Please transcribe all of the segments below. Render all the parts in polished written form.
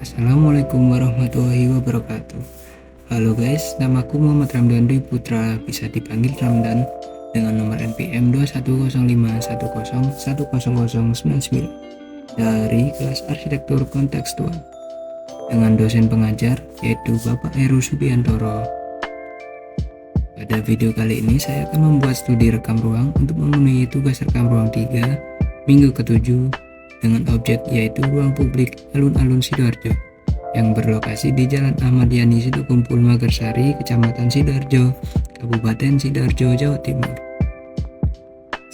Assalamualaikum warahmatullahi wabarakatuh. Halo guys, namaku Muhammad Ramdan Dwi Putra, bisa dipanggil Ramdan, dengan nomor NPM 2105101099 dari kelas arsitektur kontekstual dengan dosen pengajar yaitu Bapak Heru Subiantoro. Pada video kali ini saya akan membuat studi rekam ruang untuk memenuhi tugas rekam ruang 3 minggu ke-7 dengan objek yaitu ruang publik Alun-Alun Sidoarjo yang berlokasi di Jalan Ahmad Yani Sidokumpul Magersari, Kecamatan Sidoarjo, Kabupaten Sidoarjo, Jawa Timur.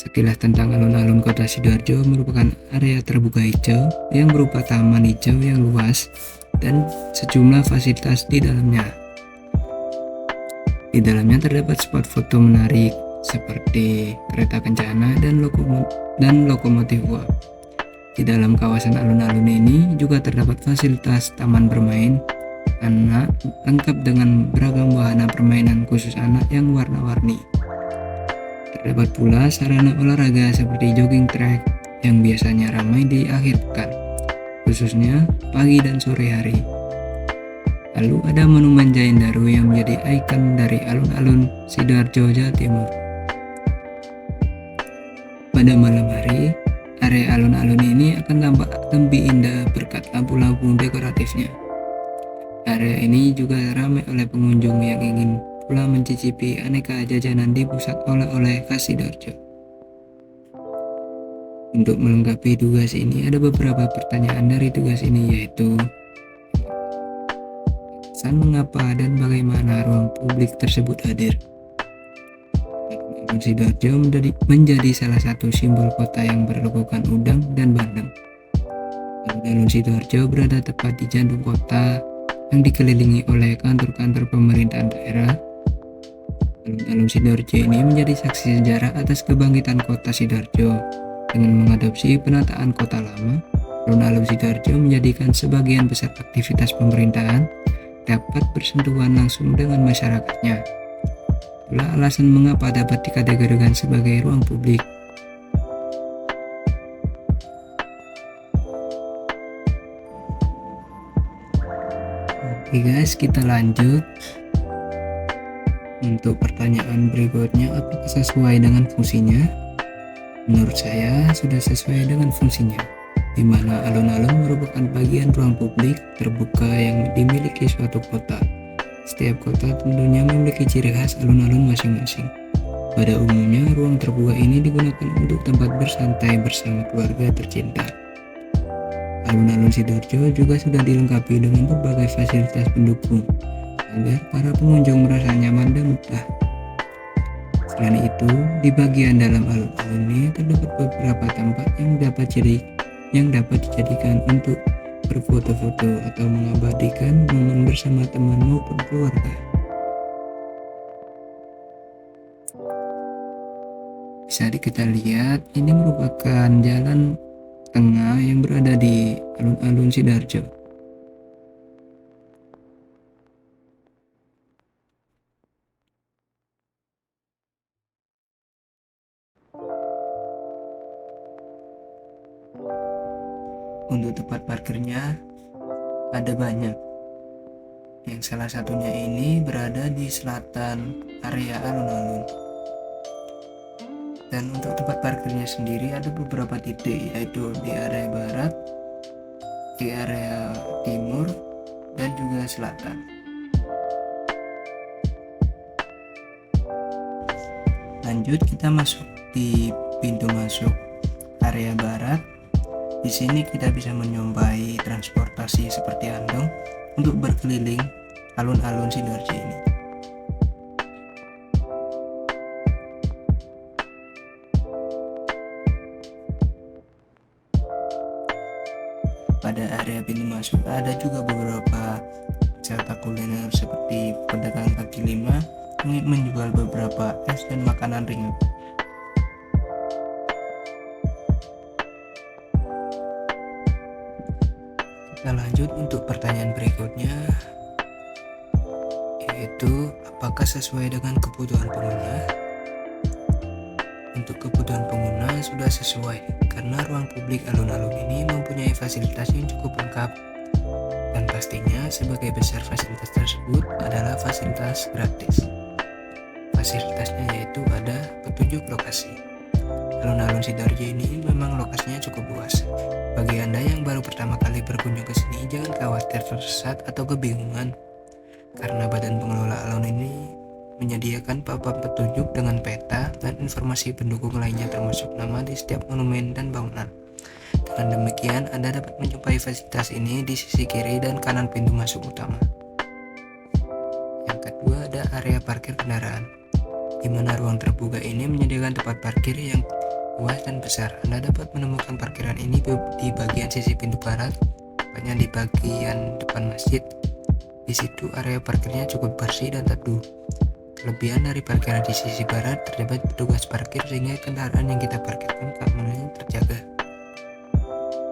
Sekilas tentang alun-alun kota Sidoarjo merupakan area terbuka hijau yang berupa taman hijau yang luas dan sejumlah fasilitas di dalamnya. Di dalamnya terdapat spot foto menarik seperti kereta kencana dan lokomotif uap. Di dalam kawasan alun-alun ini juga terdapat fasilitas taman bermain anak lengkap dengan beragam wahana permainan khusus anak yang warna-warni. Terdapat pula sarana olahraga seperti jogging track yang biasanya ramai di akhir pekan, khususnya pagi dan sore hari. Lalu ada Monumen Jain Daru yang menjadi ikon dari alun-alun Sidoarjo, Jawa Timur. Pada malam hari, area alun-alun ini akan tampak lebih indah berkat lampu-lampu dekoratifnya. Area ini juga ramai oleh pengunjung yang ingin pula mencicipi aneka jajanan di pusat oleh-oleh khas Sidoarjo. Untuk melengkapi tugas ini ada beberapa pertanyaan dari tugas ini, yaitu alasan mengapa dan bagaimana ruang publik tersebut hadir. Sidoarjo menjadi salah satu simbol kota yang berlogokan udang dan bandeng. Alun-alun Sidoarjo berada tepat di jantung kota yang dikelilingi oleh kantor-kantor pemerintahan daerah. Alun-alun Sidoarjo ini menjadi saksi sejarah atas kebangkitan kota Sidoarjo. Dengan mengadopsi penataan kota lama, alun-alun Sidoarjo menjadikan sebagian besar aktivitas pemerintahan dapat bersentuhan langsung dengan masyarakatnya. Itulah alasan mengapa dapat dikategorikan sebagai ruang publik. Oke guys, kita lanjut. Untuk pertanyaan berikutnya, apakah sesuai dengan fungsinya? Menurut saya sudah sesuai dengan fungsinya, di mana alun-alun merupakan bagian ruang publik terbuka yang dimiliki suatu kota. Setiap kota tentunya memiliki ciri khas alun-alun masing-masing. Pada umumnya, ruang terbuka ini digunakan untuk tempat bersantai bersama keluarga tercinta. Alun-alun Sidoarjo juga sudah dilengkapi dengan berbagai fasilitas pendukung agar para pengunjung merasa nyaman dan betah. Selain itu, di bagian dalam alun-alun ini terdapat beberapa tempat yang dapat dijadikan untuk berfoto-foto atau mengabadikan momen bersama teman maupun keluarga. Bisa kita lihat, ini merupakan jalan tengah yang berada di alun-alun Sidoarjo. Untuk tempat parkirnya ada banyak, yang salah satunya ini berada di selatan area alun-alun. Dan untuk tempat parkirnya sendiri ada beberapa titik, yaitu di area barat, di area timur, dan juga selatan. Lanjut, kita masuk di pintu masuk area barat. Di sini kita bisa menyampai transportasi seperti andong untuk berkeliling alun-alun Sidoarjo ini. Pada area pintu masuk ada juga beberapa wisata kuliner seperti pedagang kaki lima yang menjual beberapa es dan makanan ringan. Kita lanjut untuk pertanyaan berikutnya, yaitu apakah sesuai dengan kebutuhan pengguna? Untuk kebutuhan pengguna sudah sesuai, karena ruang publik alun-alun ini mempunyai fasilitas yang cukup lengkap. Dan pastinya sebagai besar fasilitas tersebut adalah fasilitas gratis. Fasilitasnya yaitu ada petunjuk lokasi. Alun-alun Sidoarjo ini memang lokasinya cukup luas. Bagi Anda yang baru pertama kali berkunjung ke sini, jangan khawatir tersesat atau kebingungan, karena badan pengelola alun ini menyediakan papan petunjuk dengan peta dan informasi pendukung lainnya termasuk nama di setiap monumen dan bangunan. Dengan demikian, Anda dapat menjumpai fasilitas ini di sisi kiri dan kanan pintu masuk utama. Yang kedua ada area parkir kendaraan, di mana ruang terbuka ini menyediakan tempat parkir yang luas dan besar. Anda dapat menemukan parkiran ini di bagian sisi pintu barat, tepatnya di bagian depan masjid. Di situ area parkirnya cukup bersih dan teduh. Kelebihan dari parkiran di sisi barat, terdapat petugas parkir sehingga kendaraan yang kita parkirkan keamanannya terjaga.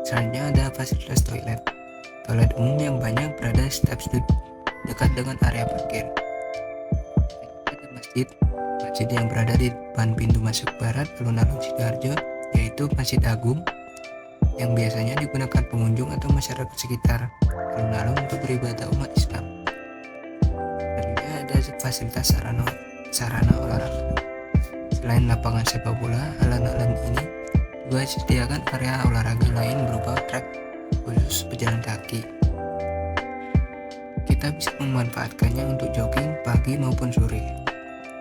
Selanjutnya ada fasilitas toilet. Toilet umum yang banyak berada setiap sudut dekat dengan area parkir. Ada masjid yang berada di depan pintu masuk barat alun-alun Sidoarjo, yaitu Masjid Agung, yang biasanya digunakan pengunjung atau masyarakat sekitar alun-alun untuk beribadah umat Islam. Selanjutnya ada fasilitas sarana olahraga. Selain lapangan sepak bola, alun-alun ini juga disediakan area olahraga lain berupa trek khusus pejalan kaki. Kita bisa memanfaatkannya untuk jogging pagi maupun sore.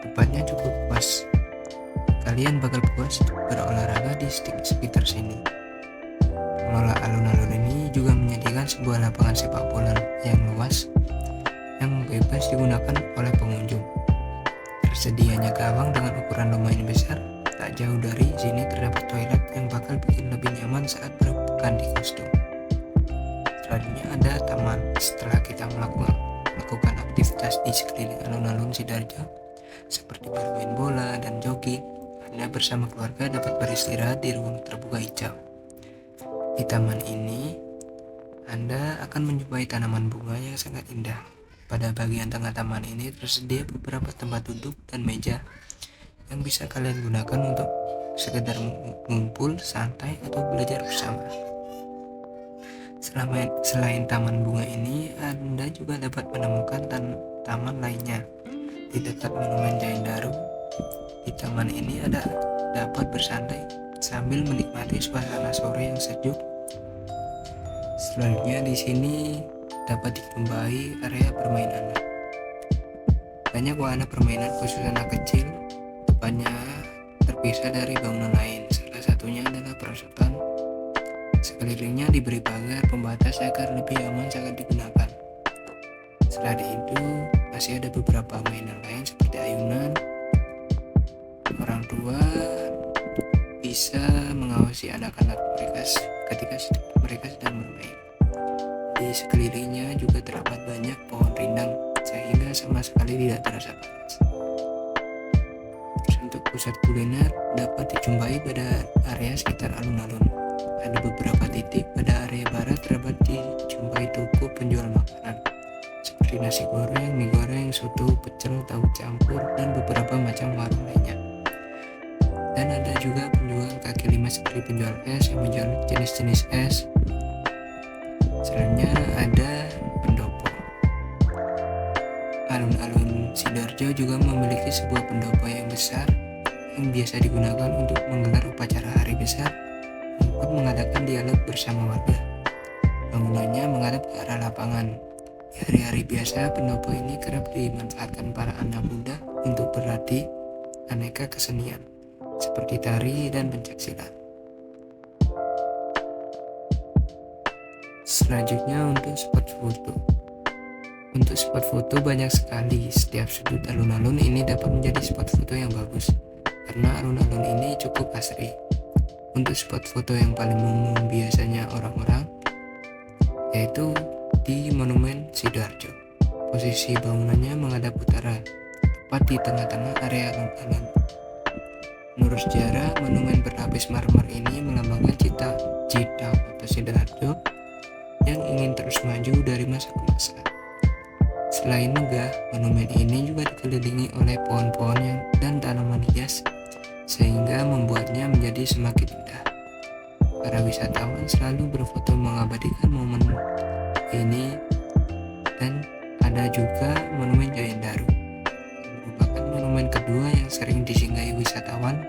Tempatnya cukup luas. Kalian bakal puas berolahraga di sekitar sini. Pengelola alun-alun ini juga menyediakan sebuah lapangan sepak bola yang luas yang bebas digunakan oleh pengunjung. Tersedianya gawang dengan ukuran lumayan besar. Tak jauh dari sini terdapat toilet yang bakal bikin lebih nyaman saat berganti kostum. Selanjutnya ada taman. Setelah kita melakukan aktivitas di sekeliling alun-alun Sidoarjo seperti bermain bola dan jogging, Anda bersama keluarga dapat beristirahat di ruang terbuka hijau. Di taman ini, Anda akan menjumpai tanaman bunga yang sangat indah. Pada bagian tengah taman ini tersedia beberapa tempat duduk dan meja yang bisa kalian gunakan untuk sekedar mengumpul, santai, atau belajar bersama. Selain taman bunga ini, Anda juga dapat menemukan taman lainnya di dekat Monumen Jain Daru. Di taman ini dapat bersantai sambil menikmati suasana sore yang sejuk. Selanjutnya di sini dapat dijumpai area permainan. Banyak wahana permainan khusus anak kecil, tepatnya terpisah dari bangunan lain. Salah satunya adalah perosotan. Sekelilingnya diberi pagar pembatas agar lebih aman saat digunakan. Selain itu, masih ada beberapa mainan lain seperti ayunan. Orang tua bisa mengawasi anak-anak mereka ketika mereka sedang bermain. Di sekelilingnya juga terdapat banyak pohon rindang sehingga sama sekali tidak terasa panas. Terus untuk pusat kuliner dapat dijumpai pada area sekitar alun-alun. Ada beberapa titik pada area barat terdapat dijumpai toko penjual makanan seperti nasi goreng, mie goreng, soto, pecel, tahu campur, dan beberapa macam warung lainnya. Dan ada juga penjual kaki lima seperti penjual es yang menjual jenis-jenis es. Selanjutnya ada pendopo. Alun-alun Sidoarjo juga memiliki sebuah pendopo yang besar yang biasa digunakan untuk menggelar upacara hari besar maupun mengadakan dialog bersama warga. Bangunannya menghadap ke arah lapangan. Di hari-hari biasa, pendopo ini kerap dimanfaatkan para anak muda untuk berlatih aneka kesenian seperti tari dan pencaksilat. Selanjutnya untuk spot foto. Untuk spot foto banyak sekali. Setiap sudut alun-alun ini dapat menjadi spot foto yang bagus karena alun-alun ini cukup asri. Untuk spot foto yang paling umum biasanya orang-orang yaitu di Monumen Sidoarjo. Posisi bangunannya menghadap utara, tepat di tengah-tengah area alun-alun. Menurut sejarah, monumen berlapis marmer ini melambangkan cita Kota Sidoarjo yang ingin terus maju dari masa ke masa. Selain megah, monumen ini juga dikelilingi oleh pohon-pohon dan tanaman hias sehingga membuatnya menjadi semakin indah. Para wisatawan selalu berfoto mengabadikan momen ini, dan ada juga Monumen Jayandaru, yang merupakan monumen kedua yang sering disinggahi wisatawan.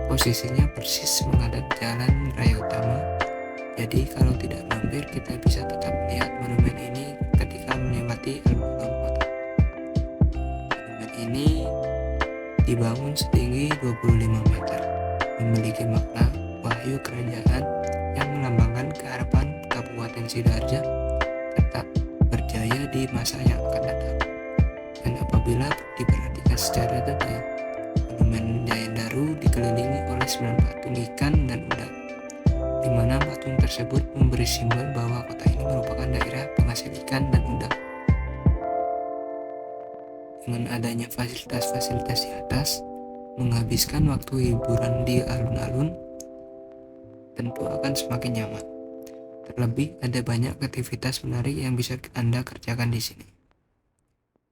Posisinya persis menghadap jalan raya utama, jadi kalau tidak mampir kita bisa tetap melihat monumen ini ketika melewati alun-alun kota. Monumen ini dibangun setinggi 25 meter, memiliki makna wahyu kerajaan yang melambangkan keharapan Kabupaten Sidoarjo tetap berjaya di masa yang akan datang. Dan apabila diperhatikan secara detail, Monumen Jayandaru dikelilingi oleh 9 patung ikan dan udang, di mana patung tersebut memberi simbol bahwa kota ini merupakan daerah penghasil ikan dan udang. Dengan adanya fasilitas-fasilitas di atas, menghabiskan waktu hiburan di alun-alun tentu akan semakin nyaman. Terlebih ada banyak aktivitas menarik yang bisa Anda kerjakan di sini.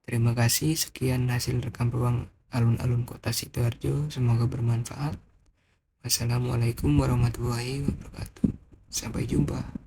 Terima kasih, sekian hasil rekam ruang alun-alun kota Sidoarjo, semoga bermanfaat. Wassalamualaikum warahmatullahi wabarakatuh. Sampai jumpa.